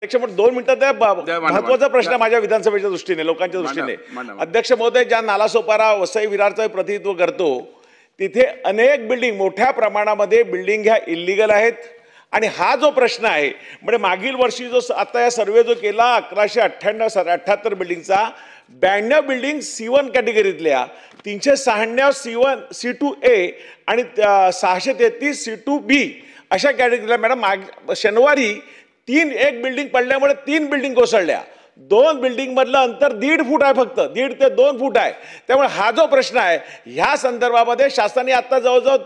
अध्यक्ष, 2 मिनिटात महत्वाचा प्रश्न माझ्या विधानसभेच्या दृष्टीने, लोकांच्या दृष्टीने. अध्यक्ष महोदय, ज्या नालासोपारा वसई विरारचं प्रतिनिधित्व करतो तिथे अनेक बिल्डिंग, मोठ्या प्रमाणामध्ये बिल्डिंग ह्या इल्लीगल आहेत. आणि हा जो प्रश्न आहे म्हणजे मागील वर्षी जो आता या सर्वे जो केला 1198 बिल्डिंगचा, 92 बिल्डिंग C1 कॅटेगरीतल्या, 396 C1 C2A आणि 633 C2B अशा कॅटेगरीला. मॅडम, शनिवारी एक बिल्डिंग पडल्यामुळे 3 बिल्डिंग कोसळल्या. 2 बिल्डिंग मधलं अंतर 1.5 फूट आहे, फक्त 1.5 ते 2 फूट आहे. त्यामुळे हा जो प्रश्न आहे ह्या संदर्भामध्ये शासनाने आता जवळजवळ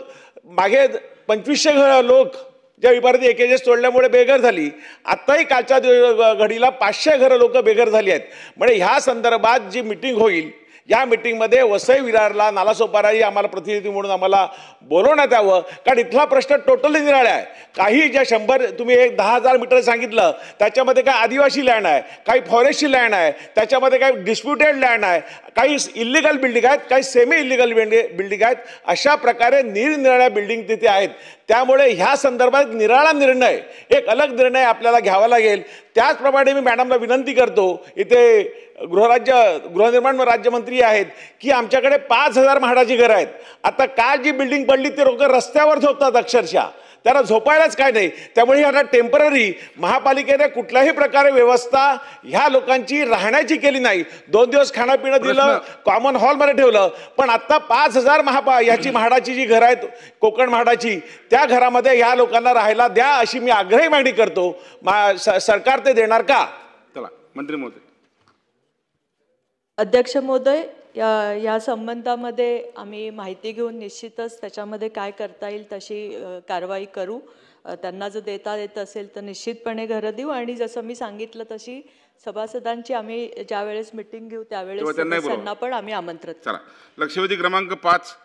मागे 2500 लोक ज्या इमारती एकेजेस तोडल्यामुळे बेघर झाली, आत्ताही कालच्या घडीला 500 घरं लोक बेघर झाली आहेत. म्हणजे ह्या संदर्भात जी मिटिंग होईल, या मिटिंगमध्ये वसई विरारला नालासोपाराही आम्हाला प्रतिनिधी म्हणून आम्हाला बोलवण्यात यावं. कारण इथला प्रश्न टोटली निराळा आहे. काही ज्या 100 तुम्ही 10,000 मीटर सांगितलं त्याच्यामध्ये काही आदिवासी लँड आहे, काही फॉरेस्टची लँड आहे, त्याच्यामध्ये काही डिस्प्युटेड लँड आहे, काही इल्लिगल बिल्डिंग आहेत, काही सेमी इल्लिगल बिल्डिंग आहेत. अशा प्रकारे निरनिराळ्या बिल्डिंग तिथे आहेत. त्यामुळे ह्या संदर्भात निराळा निर्णय, एक अलग निर्णय आपल्याला घ्यावा लागेल. त्याचप्रमाणे मी मॅडमला विनंती करतो, इथे गृहनिर्माण राज्यमंत्री आहेत, की आमच्याकडे 5,000 म्हाडाची घरं आहेत. आता काल जी बिल्डिंग पडली ते लोक रस्त्यावर झोपतात अक्षरशः, त्यांना झोपायलाच काय नाही. त्यामुळे आता टेम्पररी महापालिकेने कुठल्याही प्रकारे व्यवस्था ह्या लोकांची राहण्याची केली नाही. 2 दिवस खाणंपिणं दिलं, कॉमन हॉलमध्ये ठेवलं. पण आता 5,000 याची म्हाडाची जी घरं आहेत कोकण म्हाडाची, त्या घरामध्ये ह्या लोकांना राहायला द्या अशी मी आग्रही मागणी करतो. सरकार ते देणार का? चला मंत्री महोदय. अध्यक्ष महोदय, या संबंधामध्ये आम्ही माहिती घेऊन निश्चितच त्याच्यामध्ये काय करता येईल तशी कारवाई करू. त्यांना जर देता येत असेल तर निश्चितपणे घरं देऊ. आणि जसं मी सांगितलं तशी सभासदांची आम्ही ज्या वेळेस मीटिंग घेऊ त्यावेळेस त्यांना पण आम्ही आमंत्रित. चला, लक्षवेधी क्रमांक 5